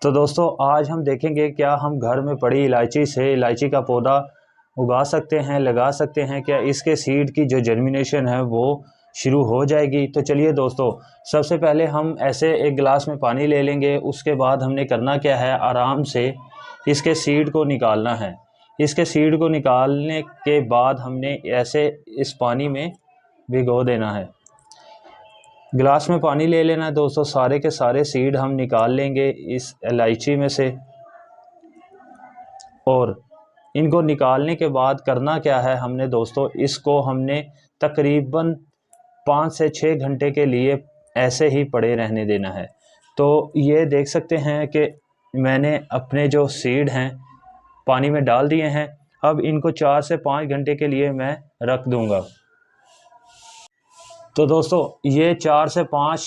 तो दोस्तों आज हम देखेंगे क्या हम घर में पड़ी इलायची से इलायची का पौधा उगा सकते हैं, लगा सकते हैं। क्या इसके सीड की जो जर्मिनेशन है वो शुरू हो जाएगी। तो चलिए दोस्तों, सबसे पहले हम ऐसे एक गिलास में पानी ले लेंगे। उसके बाद हमने करना क्या है, आराम से इसके सीड को निकालना है। इसके सीड को निकालने के बाद हमने ऐसे इस पानी में भिगो देना है। गिलास में पानी ले लेना है दोस्तों। सारे के सारे सीड हम निकाल लेंगे इस इलायची में से। और इनको निकालने के बाद करना क्या है हमने दोस्तों, इसको हमने तकरीबन 5 से 6 घंटे के लिए ऐसे ही पड़े रहने देना है। तो ये देख सकते हैं कि मैंने अपने जो सीड हैं पानी में डाल दिए हैं। अब इनको 4 से 5 घंटे के लिए मैं रख दूंगा। तो दोस्तों ये 4 से 5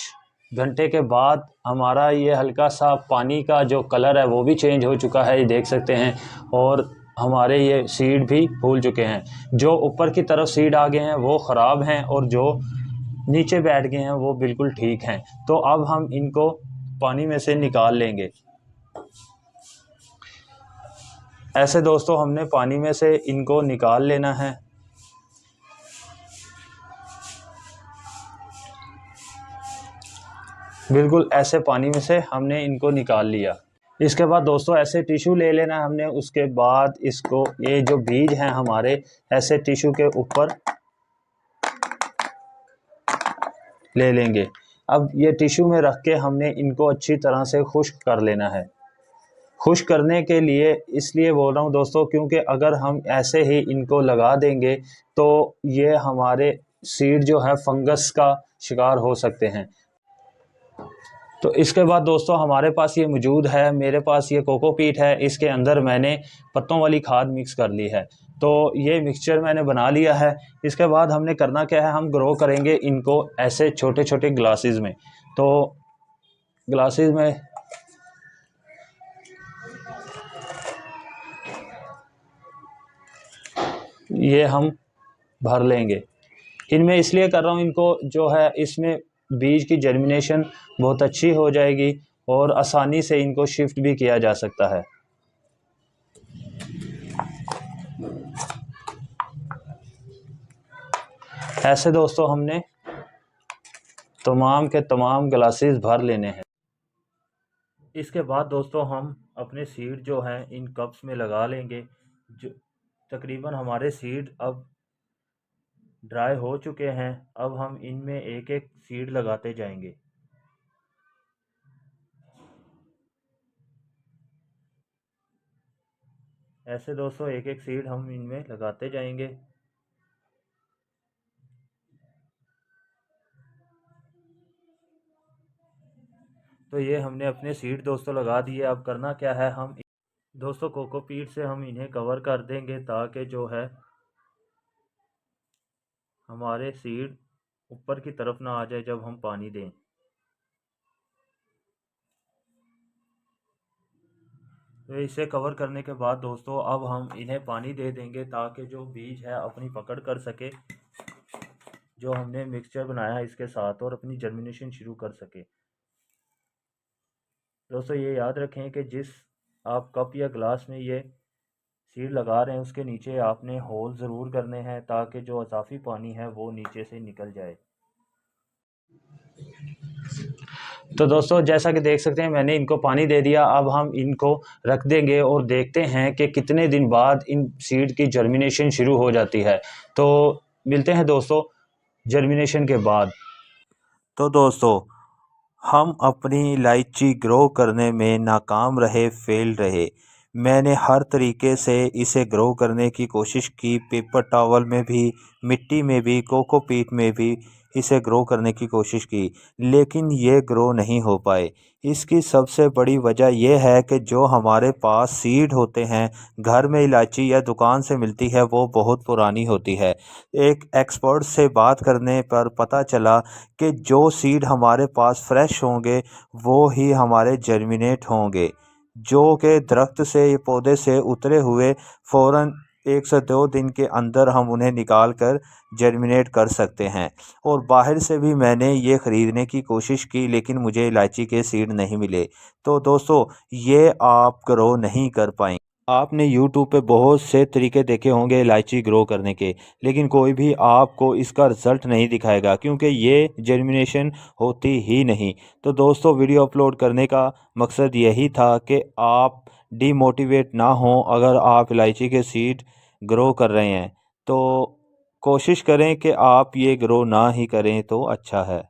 घंटे के बाद हमारा ये हल्का सा पानी का जो कलर है वो भी चेंज हो चुका है, ये देख सकते हैं। और हमारे ये सीड भी फूल चुके हैं। जो ऊपर की तरफ सीड आ गए हैं वो ख़राब हैं और जो नीचे बैठ गए हैं वो बिल्कुल ठीक हैं। तो अब हम इनको पानी में से निकाल लेंगे। ऐसे दोस्तों हमने पानी में से इनको निकाल लेना है। बिल्कुल ऐसे पानी में से हमने इनको निकाल लिया। इसके बाद दोस्तों ऐसे टिशू ले लेना हमने। उसके बाद इसको, ये जो बीज हैं हमारे, ऐसे टिशू के ऊपर ले लेंगे। अब ये टिशू में रख के हमने इनको अच्छी तरह से खुश्क कर लेना है। खुश्क करने के लिए इसलिए बोल रहा हूँ दोस्तों, क्योंकि अगर हम ऐसे ही इनको लगा देंगे तो ये हमारे सीड जो है फंगस का शिकार हो सकते हैं। तो इसके बाद दोस्तों हमारे पास ये मौजूद है, मेरे पास ये कोकोपीट है। इसके अंदर मैंने पत्तों वाली खाद मिक्स कर ली है। तो ये मिक्सचर मैंने बना लिया है। इसके बाद हमने करना क्या है, हम ग्रो करेंगे इनको ऐसे छोटे छोटे ग्लासेस में। तो ग्लासेस में ये हम भर लेंगे। इनमें इसलिए कर रहा हूँ, इनको जो है इसमें बीज की जर्मिनेशन बहुत अच्छी हो जाएगी और आसानी से इनको शिफ्ट भी किया जा सकता है। ऐसे दोस्तों हमने तमाम के तमाम ग्लासेस भर लेने हैं। इसके बाद दोस्तों हम अपने सीड जो हैं इन कप्स में लगा लेंगे। जो तकरीबन हमारे सीड अब ड्राई हो चुके हैं। अब हम इनमें एक एक सीड लगाते जाएंगे। ऐसे दोस्तों एक एक सीड हम इनमें लगाते जाएंगे। तो ये हमने अपने सीड दोस्तों लगा दिए। अब करना क्या है, हम दोस्तों कोकोपीट से हम इन्हें कवर कर देंगे ताकि जो है हमारे सीड ऊपर की तरफ ना आ जाए जब हम पानी दें। तो इसे कवर करने के बाद दोस्तों अब हम इन्हें पानी दे देंगे ताकि जो बीज है अपनी पकड़ कर सके, जो हमने मिक्सचर बनाया है इसके साथ, और अपनी जर्मिनेशन शुरू कर सके। दोस्तों ये याद रखें कि जिस आप कप या गिलास में ये सीड लगा रहे हैं उसके नीचे आपने होल ज़रूर करने हैं ताकि जो अज़ाफ़ी पानी है वो नीचे से निकल जाए। तो दोस्तों जैसा कि देख सकते हैं मैंने इनको पानी दे दिया। अब हम इनको रख देंगे और देखते हैं कि कितने दिन बाद इन सीड की जर्मिनेशन शुरू हो जाती है। तो मिलते हैं दोस्तों जर्मिनेशन के बाद। तो दोस्तों हम अपनी इलायची ग्रो करने में नाकाम रहे, फेल रहे। मैंने हर तरीके से इसे ग्रो करने की कोशिश की, पेपर टॉवल में भी, मिट्टी में भी, कोकोपीट में भी इसे ग्रो करने की कोशिश की, लेकिन ये ग्रो नहीं हो पाए। इसकी सबसे बड़ी वजह यह है कि जो हमारे पास सीड होते हैं घर में इलायची या दुकान से मिलती है वो बहुत पुरानी होती है। एक एक्सपर्ट से बात करने पर पता चला कि जो सीड हमारे पास फ्रेश होंगे वो ही हमारे जर्मिनेट होंगे, जो कि दरख्त से, पौधे से उतरे हुए फ़ौरन 1 से 2 दिन के अंदर हम उन्हें निकाल कर जर्मिनेट कर सकते हैं। और बाहर से भी मैंने ये ख़रीदने की कोशिश की, लेकिन मुझे इलायची के सीड नहीं मिले। तो दोस्तों, ये आप ग्रो नहीं कर पाएंगे। आपने YouTube पे बहुत से तरीके देखे होंगे इलायची ग्रो करने के, लेकिन कोई भी आपको इसका रिज़ल्ट नहीं दिखाएगा, क्योंकि ये जर्मिनेशन होती ही नहीं। तो दोस्तों, वीडियो अपलोड करने का मकसद यही था कि आप डीमोटिवेट ना हों। अगर आप इलायची के सीड ग्रो कर रहे हैं तो कोशिश करें कि आप ये ग्रो ना ही करें तो अच्छा है।